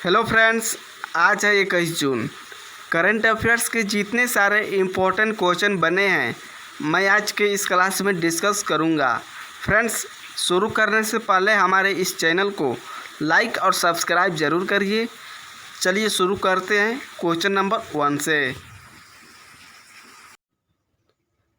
Hello friends, आज है 21 जून। Current affairs के जितने सारे इम्पोर्टेंट क्वेश्चन बने हैं मैं आज के इस क्लास में डिस्कस करूंगा। फ्रेंड्स, शुरू करने से पहले हमारे इस चैनल को लाइक और सब्सक्राइब ज़रूर करिए। चलिए शुरू करते हैं क्वेश्चन नंबर 1 से।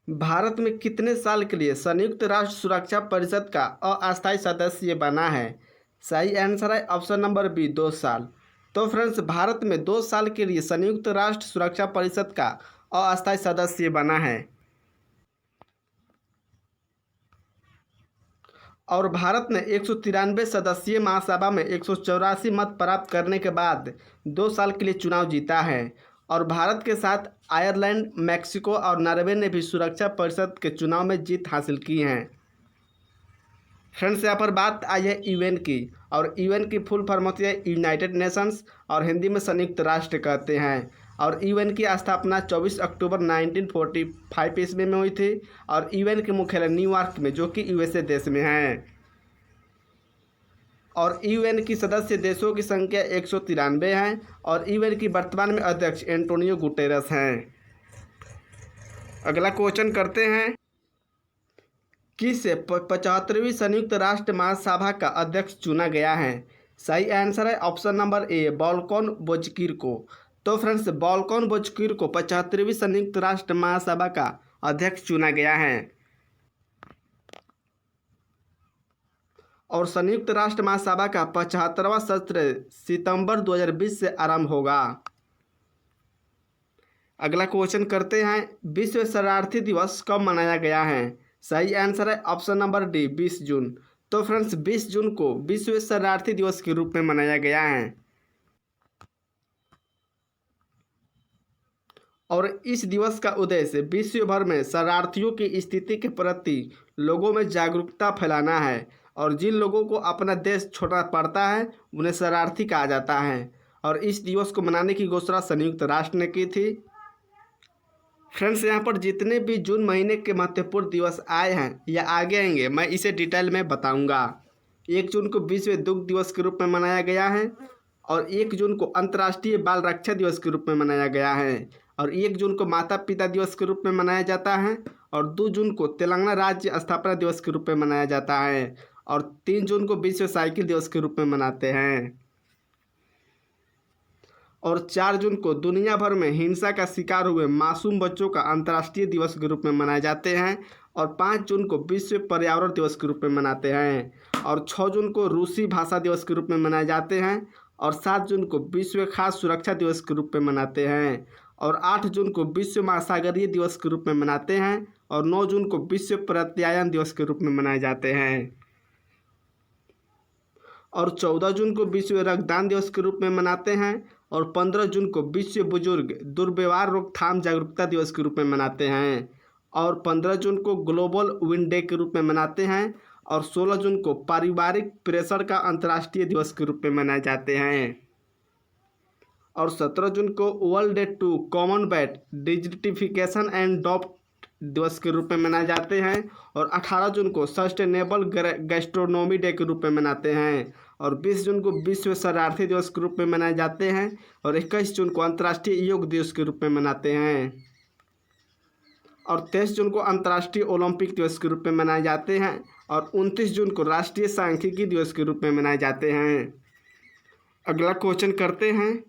भारत में कितने साल के लिए संयुक्त राष्ट्र सुरक्षा परिषद का अस्थायी सदस्य बना है? सही आंसर है ऑप्शन नंबर बी, 2 साल। तो फ्रेंड्स, भारत में 2 साल के लिए संयुक्त राष्ट्र सुरक्षा परिषद का अस्थायी सदस्य बना है। और भारत ने 193 सदस्यीय महासभा में 184 मत प्राप्त करने के बाद 2 साल के लिए चुनाव जीता है। और भारत के साथ आयरलैंड, मैक्सिको और नॉर्वे ने भी सुरक्षा परिषद के चुनाव में जीत हासिल की है। फ्रेंड्स, यहाँ पर बात आई है यूएन की, और यूएन की फुल फॉर्म होती है यूनाइटेड नेशंस, और हिंदी में संयुक्त राष्ट्र कहते हैं। और यूएन की स्थापना 24 अक्टूबर 1945 ईस्वी में हुई थी। और यूएन के मुख्यालय न्यूयॉर्क में, जो कि यूएसए देश में है। और यूएन की सदस्य देशों की संख्या 193 है। और यूएन की वर्तमान में अध्यक्ष एंटोनियो गुटेरस हैं। अगला क्वेश्चन करते हैं, किसे 75वीं संयुक्त राष्ट्र महासभा का अध्यक्ष चुना गया है? सही आंसर है option number A, Volkan Bozkir को। तो फ्रेंड्स, वोल्कान बोजकिर को 75वीं संयुक्त राष्ट्र महासभा का अध्यक्ष चुना गया है। और संयुक्त राष्ट्र महासभा का 75वां सत्र सितंबर 2020 से आरंभ होगा। अगला क्वेश्चन करते हैं, विश्व शरणार्थी दिवस कब मनाया गया है? सही आंसर है ऑप्शन नंबर डी, 20 जून। तो फ्रेंड्स, 20 जून को विश्व शरणार्थी दिवस के रूप में मनाया गया है। और इस दिवस का उद्देश्य विश्व भर में शरणार्थियों की स्थिति के प्रति लोगों में जागरूकता फैलाना है। और जिन लोगों को अपना देश छोड़ना पड़ता है उन्हें शरणार्थी कहा जाता है। और इस दिवस को मनाने की घोषणा संयुक्त राष्ट्र ने की थी। फ्रेंड्स, यहाँ पर जितने भी जून महीने के महत्वपूर्ण दिवस आए हैं या आगे आएंगे, मैं इसे डिटेल में बताऊंगा। 1 जून को विश्व दुग्ध दिवस के रूप में मनाया गया है। और 1 जून को अंतर्राष्ट्रीय बाल रक्षा दिवस के रूप में मनाया गया है। और 1 जून को माता पिता दिवस के रूप में मनाया जाता है। और 2 जून को तेलंगाना राज्य स्थापना दिवस के रूप में मनाया जाता है। और 3 जून को विश्व साइकिल दिवस के रूप में मनाते हैं। और 4 जून को दुनिया भर में हिंसा का शिकार हुए मासूम बच्चों का अंतर्राष्ट्रीय दिवस के रूप में मनाए जाते हैं। और 5 जून को विश्व पर्यावरण दिवस के रूप में मनाते हैं। और 6 जून को रूसी भाषा दिवस के रूप में मनाए जाते हैं। और 7 जून को विश्व खाद्य सुरक्षा दिवस के रूप में मनाते हैं। और 8 जून को विश्व महासागरीय दिवस के रूप में मनाते हैं। और 9 जून को विश्व प्रत्यायन दिवस के रूप में मनाए जाते हैं। और 14 जून को विश्व रक्तदान दिवस के रूप में मनाते हैं। और 15 जून को विश्व बुजुर्ग दुर्व्यवहार रोकथाम जागरूकता दिवस के रूप में मनाते हैं। और 15 जून को ग्लोबल विंड डे के रूप में मनाते हैं। और 16 जून को पारिवारिक प्रेशर का अंतर्राष्ट्रीय दिवस के रूप में मनाए जाते हैं। और 17 जून को world day to commonwealth desertification and drought दिवस के रूप में मनाए जाते हैं। और 18 जून को सस्टेनेबल गैस्ट्रोनॉमी डे के रूप में मनाते हैं। और 20 जून को विश्व शरणार्थी दिवस के रूप में मनाए जाते हैं। और 21 जून को अंतर्राष्ट्रीय योग दिवस के रूप में मनाते हैं। और 23 जून को अंतर्राष्ट्रीय ओलंपिक दिवस के रूप में मनाए जाते हैं। और 29 जून को राष्ट्रीय सांख्यिकी दिवस के रूप में मनाए जाते हैं। अगला क्वेश्चन करते हैं,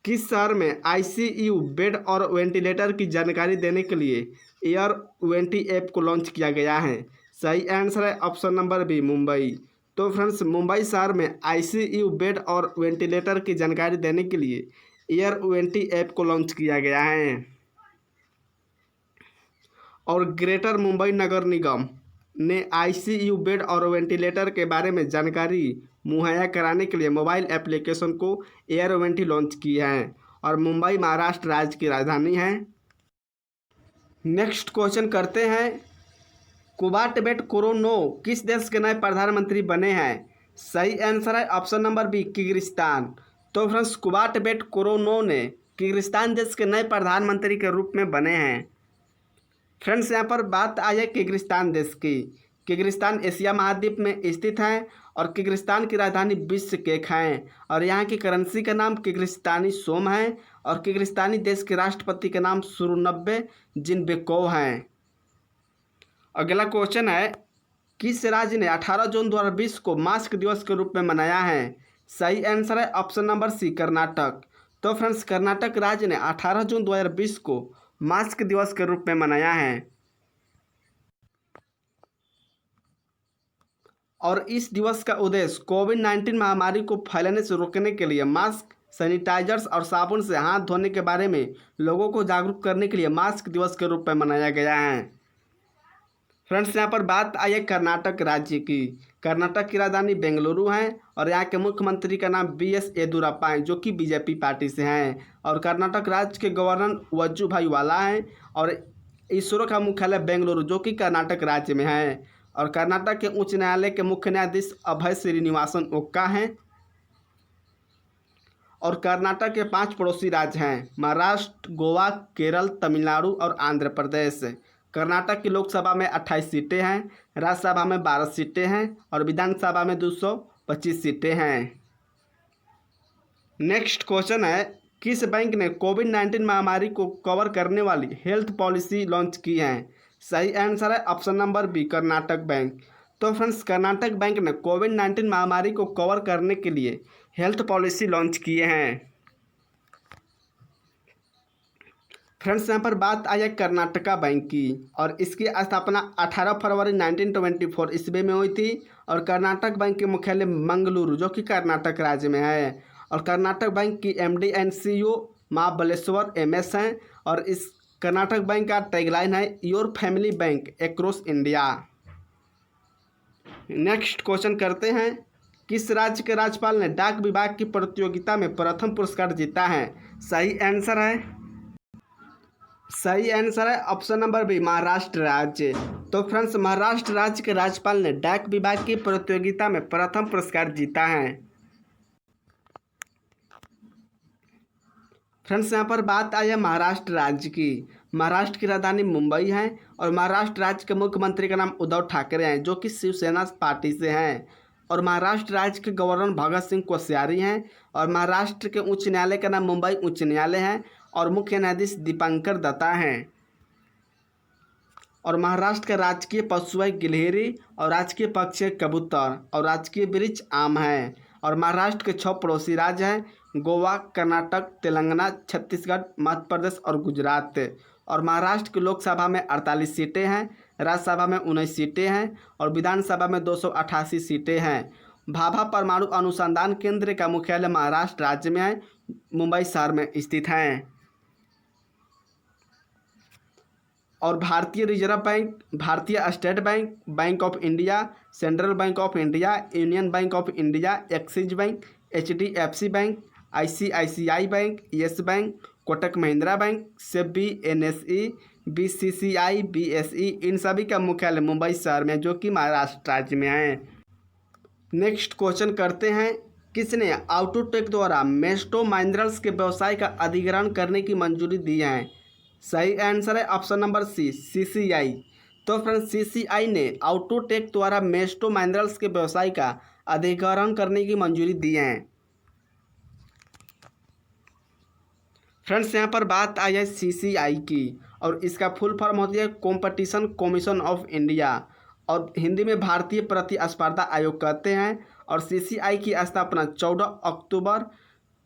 किस शहर में आईसीयू बेड और वेंटिलेटर की जानकारी देने के लिए एयर वेंटी ऐप को लॉन्च किया गया है? सही आंसर है ऑप्शन नंबर बी, मुंबई। तो फ्रेंड्स, मुंबई शहर में आईसीयू बेड और वेंटिलेटर की जानकारी देने के लिए एयर वेंटी ऐप को लॉन्च किया गया है। और ग्रेटर मुंबई नगर निगम ने आईसीयू बेड और वेंटिलेटर के बारे में जानकारी मुहैया कराने के लिए मोबाइल एप्लीकेशन को एयर वेंटी लॉन्च की है। और मुंबई महाराष्ट्र राज्य की राजधानी है। नेक्स्ट क्वेश्चन करते हैं, कुबाटबेट कोरोनो किस देश के नए प्रधानमंत्री बने हैं? सही आंसर है ऑप्शन नंबर बी, किर्गिस्तान। तो फ्रेंड्स, कुबाटबेट कोरोनो ने किर्गिस्तान देश के नए प्रधानमंत्री के रूप में बने हैं। फ्रेंड्स, यहाँ पर बात आई है किर्गिस्तान देश की। किर्गिस्तान एशिया महाद्वीप में स्थित है और किर्गिस्तान की राजधानी बिश्केक है और यहाँ की करेंसी का नाम किर्गिस्तानी सोम है और किर्गिस्तानी देश के राष्ट्रपति का नाम सूरोनबे जीनबेकोव हैं। अगला क्वेश्चन है, किस राज्य ने 18 जून 2020 को मास्क दिवस के रूप में मनाया है? सही आंसर है ऑप्शन नंबर सी, कर्नाटक। तो फ्रेंड्स, कर्नाटक राज्य ने 18 जून 2020 को मास्क दिवस के रूप में मनाया है और इस दिवस का उद्देश्य कोविड-19 महामारी को फैलने से रोकने के लिए मास्क, सैनिटाइजर्स और साबुन से हाथ धोने के बारे में लोगों को जागरूक करने के लिए मास्क दिवस के रूप में मनाया गया है। फ्रेंड्स, यहाँ पर बात आई है कर्नाटक राज्य की। कर्नाटक की राजधानी बेंगलुरु है और यहाँ के मुख्यमंत्री का नाम BS येदियुरप्पा है, जो कि बीजेपी पार्टी से हैं और कर्नाटक राज्य के गवर्नर वजुभाई वाला हैं और इसरो का मुख्यालय बेंगलुरु, जो कि कर्नाटक राज्य में है और कर्नाटक के उच्च न्यायालय के मुख्य न्यायाधीश अभय श्रीनिवासन ओक्का हैं और कर्नाटक के 5 पड़ोसी राज्य हैं, महाराष्ट्र, गोवा, केरल, तमिलनाडु और आंध्र प्रदेश। कर्नाटक की लोकसभा में 28 सीटें हैं, राज्यसभा में 12 सीटें हैं और विधानसभा में 225 सीटें हैं। नेक्स्ट क्वेश्चन है, किस बैंक ने कोविड-19 महामारी को कवर करने वाली हेल्थ पॉलिसी लॉन्च की है? सही आंसर है option number B, Karnataka bank. तो फ्रेंड्स, कर्नाटक बैंक ने कोविड-19 महामारी को कवर करने के लिए हेल्थ पॉलिसी लॉन्च किए हैं। फ्रेंड्स, यहाँ पर बात आई है कर्नाटका बैंक की और इसकी स्थापना 18 फरवरी 1924 ईस्वी में हुई थी और कर्नाटक बैंक के मुख्यालय मंगलुरु, जो कि कर्नाटक राज्य में है और कर्नाटक बैंक की MD and CEO Mahabaleshwar MS हैं और इस कर्नाटक बैंक का टैगलाइन है, your family bank across India. Next question करते हैं, किस राज्य के राज्यपाल ने डाक विभाग की प्रतियोगिता में प्रथम पुरस्कार जीता है? सही आंसर है ऑप्शन नंबर बी, महाराष्ट्र राज्य। तो फ्रेंड्स, महाराष्ट्र राज्य के राज्यपाल ने डाक विभाग की प्रतियोगिता में प्रथम पुरस्कार जीता है। फ्रेंड्स, यहाँ पर बात आई है महाराष्ट्र राज्य की। महाराष्ट्र की राजधानी मुंबई है और महाराष्ट्र राज्य के मुख्यमंत्री का नाम उद्धव ठाकरे हैं, जो कि शिवसेना पार्टी से हैं और महाराष्ट्र राज्य के गवर्नर भगत सिंह कोश्यारी हैं और महाराष्ट्र के उच्च न्यायालय का नाम मुंबई उच्च न्यायालय है और मुख्य न्यायाधीश दीपांकर दत्ता हैं और महाराष्ट्र का राजकीय पशु है गिलहरी और राजकीय पक्षी है कबूतर और राजकीय वृक्ष आम है और महाराष्ट्र के 6 पड़ोसी राज्य हैं, गोवा, कर्नाटक, तेलंगाना, छत्तीसगढ़, मध्य प्रदेश और गुजरात और महाराष्ट्र की लोकसभा में 48 सीटें हैं, राज्यसभा में 19 सीटें हैं और विधानसभा में 288 सीटें हैं। भाभा परमाणु अनुसंधान केंद्र का मुख्यालय महाराष्ट्र राज्य में है, मुंबई शहर में स्थित है और भारतीय रिजर्व बैंक, भारतीय state bank, bank of India, central bank of India, union bank of India, axis bank, HDFC bank, ICICI bank, yes bank, Kotak Mahindra bank, SEBI, NSE, BCCI, BSE, इन सभी का मुख्यालय मुंबई शहर में, जो कि महाराष्ट्र राज्य में है। नेक्स्ट क्वेश्चन करते हैं, किसने ऑटोटेक द्वारा मेस्टो माइनरल्स के व्यवसाय का अधिग्रहण करने की मंजूरी दी है? सही आंसर है ऑप्शन नंबर सी, CCI। तो फ्रेंड्स, CCI ने ऑटोटेक द्वारा मेस्टो माइनरल्स के व्यवसाय का अधिग्रहण करने की मंजूरी दी है। फ्रेंड्स, यहाँ पर बात आई है CCI की और इसका फुल फॉर्म होती है कॉम्पिटिशन कमीशन ऑफ इंडिया और हिंदी में भारतीय प्रतिस्पर्धा आयोग कहते हैं और CCI की स्थापना 14 अक्टूबर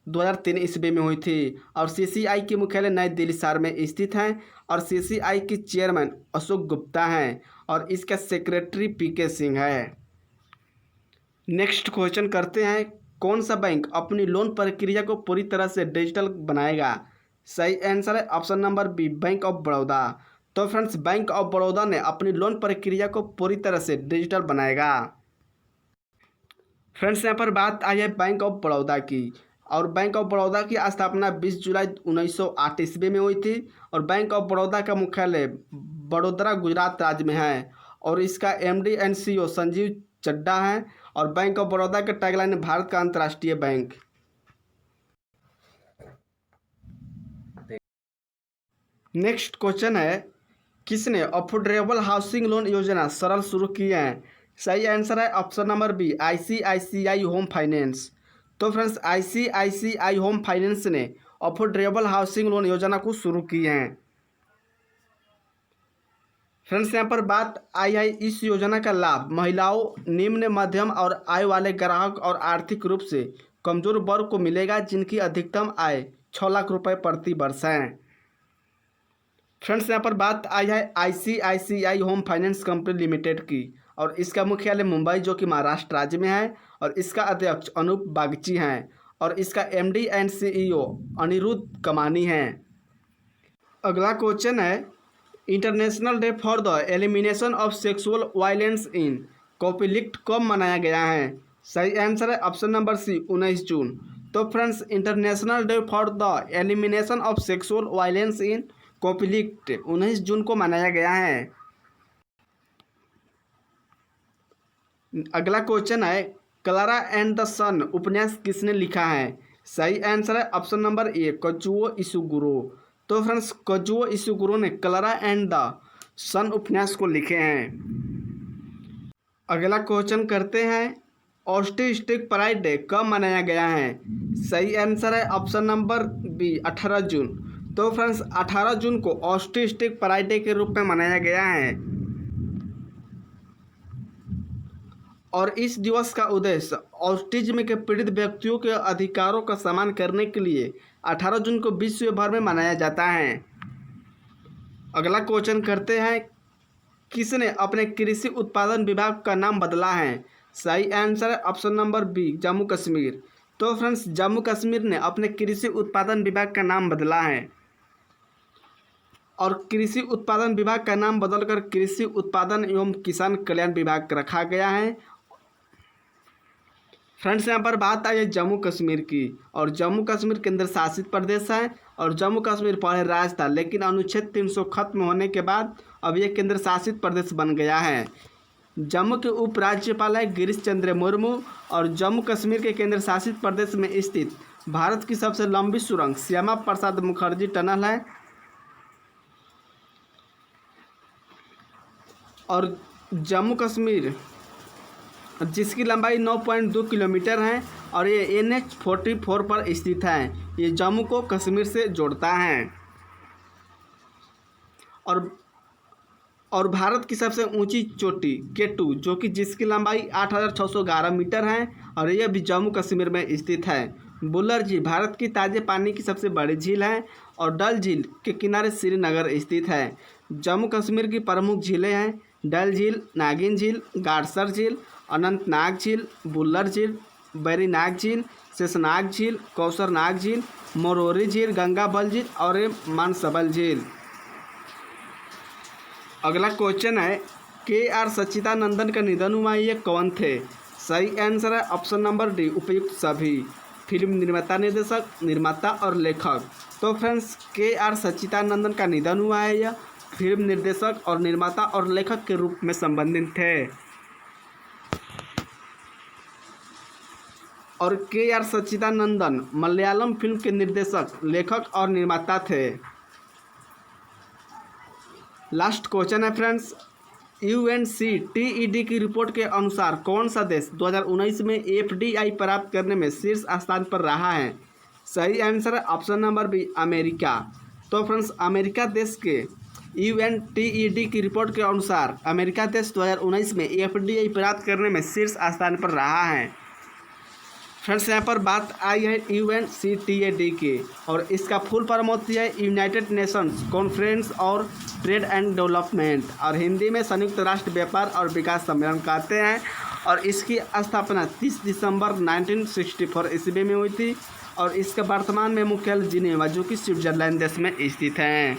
2003 ईस्वी में हुई थी और CCI की मुख्यालय नई दिल्ली शहर में स्थित है और CCI की चेयरमैन अशोक गुप्ता हैं और इसका सेक्रेटरी PK सिंह है। नेक्स्ट क्वेश्चन करते हैं, कौन सा बैंक अपनी लोन प्रक्रिया को पूरी तरह से डिजिटल बनाएगा? सही आंसर है option number B, bank of Baroda. तो फ्रेंड्स, बैंक ऑफ बड़ौदा ने अपनी लोन प्रक्रिया को पूरी तरह से डिजिटल बनाएगा। फ्रेंड्स, यहाँ पर बात आई है बैंक ऑफ बड़ौदा की और बैंक ऑफ बड़ौदा की स्थापना 20 जुलाई 1908 ईस्वी में हुई थी और बैंक ऑफ बड़ौदा का मुख्यालय बड़ोदरा गुजरात राज्य में है और इसका MD एंड CEO संजीव चड्डा है और बैंक ऑफ बड़ौदा का टैगलाइन है, भारत का अंतर्राष्ट्रीय बैंक। नेक्स्ट क्वेश्चन है, किसने अफोर्डेबल हाउसिंग लोन योजना सरल शुरू की है? सही आंसर है option number B, ICICI home finance. तो फ्रेंड्स आईसीआईसीआई होम फाइनेंस ने अफोर्डेबल हाउसिंग लोन योजना को शुरू की है। फ्रेंड्स यहाँ पर बात आई है इस योजना का लाभ महिलाओं, निम्न मध्यम और आय वाले ग्राहक और आर्थिक रूप से कमजोर वर्ग को मिलेगा जिनकी अधिकतम आय 6 लाख रुपए प्रति वर्ष है। फ्रेंड्स यहाँ पर बात आई है ICICI home finance company limited की और इसका मुख्यालय मुंबई जो कि महाराष्ट्र राज्य में है और इसका अध्यक्ष अनूप बागची हैं और इसका एमडी एंड सीईओ अनिरुद्ध कमानी हैं। अगला क्वेश्चन है international day for the elimination of sexual violence in conflict कब मनाया गया है? सही आंसर है ऑप्शन नंबर सी, 19 जून। तो friends international day for the elimination of sexual violence in conflict 19 जून को मनाया गया है। अगला क्वेश्चन है क्लारा एंड द सन उपन्यास किसने लिखा है? सही आंसर है ऑप्शन नंबर ए, काजुओ इशुगुरो। तो फ्रेंड्स काजुओ इशुगुरो ने क्लारा एंड द सन उपन्यास को लिखे हैं। अगला क्वेश्चन करते हैं ऑस्टिस्टिक प्राइड डे कब मनाया गया है? सही आंसर है ऑप्शन नंबर बी, 18 जून। तो फ्रेंड्स 18 जून को ऑस्टिस्टिक प्राइड डे के रूप में मनाया गया है और इस दिवस का उद्देश्य ऑटिज्म के पीड़ित व्यक्तियों के अधिकारों का सम्मान करने के लिए 18 जून को विश्व भर में मनाया जाता है। अगला क्वेश्चन करते हैं किसने अपने कृषि उत्पादन विभाग का नाम बदला है? सही आंसर है option number B, Jammu Kashmir. तो फ्रेंड्स जम्मू कश्मीर ने अपने कृषि उत्पादन विभाग का नाम बदला है और कृषि उत्पादन विभाग का नाम बदलकर कृषि उत्पादन एवं किसान कल्याण विभाग रखा गया है। फ्रेंड्स यहाँ पर बात आई है जम्मू कश्मीर की और जम्मू कश्मीर केंद्र शासित प्रदेश है और जम्मू कश्मीर पहले राज्य था लेकिन अनुच्छेद 300 खत्म होने के बाद अब यह केंद्र शासित प्रदेश बन गया है। जम्मू के उप राज्यपाल है गिरीश चंद्र मुर्मू और जम्मू कश्मीर के केंद्र शासित प्रदेश में स्थित भारत की सबसे लंबी सुरंग श्यामा प्रसाद मुखर्जी टनल है और जम्मू कश्मीर जिसकी लंबाई 9.2 किलोमीटर है और ये NH44 पर स्थित है। ये जम्मू को कश्मीर से जोड़ता है और भारत की सबसे ऊंची चोटी K2 जो कि जिसकी लंबाई 8,611 मीटर है और यह भी जम्मू कश्मीर में स्थित है। बुल्लर झील भारत की ताज़े पानी की सबसे बड़ी झील है और डल झील के किनारे श्रीनगर स्थित है। जम्मू कश्मीर की प्रमुख झीलें हैं डल झील, नागिन झील, गाड़सर झील, अनंतनाग झील, बुल्लर झील, बैरीनाग झील, शेषनाग झील, कौसरनाग झील, मोरोरी झील, गंगाबल झील और मानसबल झील। अगला क्वेश्चन है KR सच्चिदानंदन का निधन हुआ ये कौन थे? सही आंसर है ऑप्शन नंबर डी, उपयुक्त सभी। फिल्म निर्माता, निर्देशक, निर्माता और लेखक। तो फ्रेंड्स KR सच्चिदानंदन का निधन हुआ है यह फिल्म निर्देशक और निर्माता और लेखक के रूप में संबंधित थे और KR सच्चिदानंदन मलयालम फिल्म के निर्देशक, लेखक और निर्माता थे। लास्ट क्वेश्चन है फ्रेंड्स UNCTAD की रिपोर्ट के अनुसार कौन सा देश 2019 में FDI प्राप्त करने में शीर्ष स्थान पर रहा है? सही आंसर है ऑप्शन नंबर बी, अमेरिका। तो फ्रेंड्स अमेरिका देश के UNTAD की रिपोर्ट के अनुसार अमेरिका देश 2019 में FDI प्राप्त करने में शीर्ष स्थान पर रहा है। फ्रेंड्स यहाँ पर बात आई है UNCTAD की और इसका फुल फॉर्म होती है यूनाइटेड नेशंस कॉन्फ्रेंस और ट्रेड एंड डेवलपमेंट और हिंदी में संयुक्त राष्ट्र व्यापार और विकास सम्मेलन कहते हैं और इसकी स्थापना 30 दिसंबर 1964 ईस्वी में हुई थी और इसका वर्तमान में मुख्यालय जिनेवा जो कि स्विट्जरलैंड देश में स्थित है।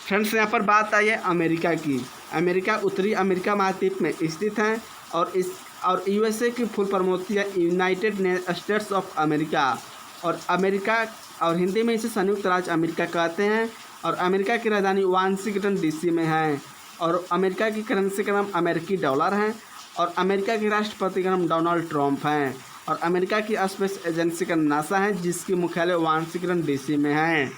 फ्रेंड्स यहाँ पर बात आई है अमेरिका की। अमेरिका उत्तरी अमेरिका महाद्वीप में स्थित है और USA की फुल फॉर्म होती है यूनाइटेड स्टेट्स ऑफ अमेरिका और अमेरिका और हिंदी में इसे संयुक्त राज्य अमेरिका कहते हैं और अमेरिका की राजधानी वाशिंगटन DC में है और अमेरिका की करेंसी का नाम अमेरिकी डॉलर है और अमेरिका के राष्ट्रपति का नाम डोनाल्ड ट्रंप हैं और अमेरिका की स्पेस एजेंसी का नासा है जिसकी मुख्यालय वाशिंगटन DC में है।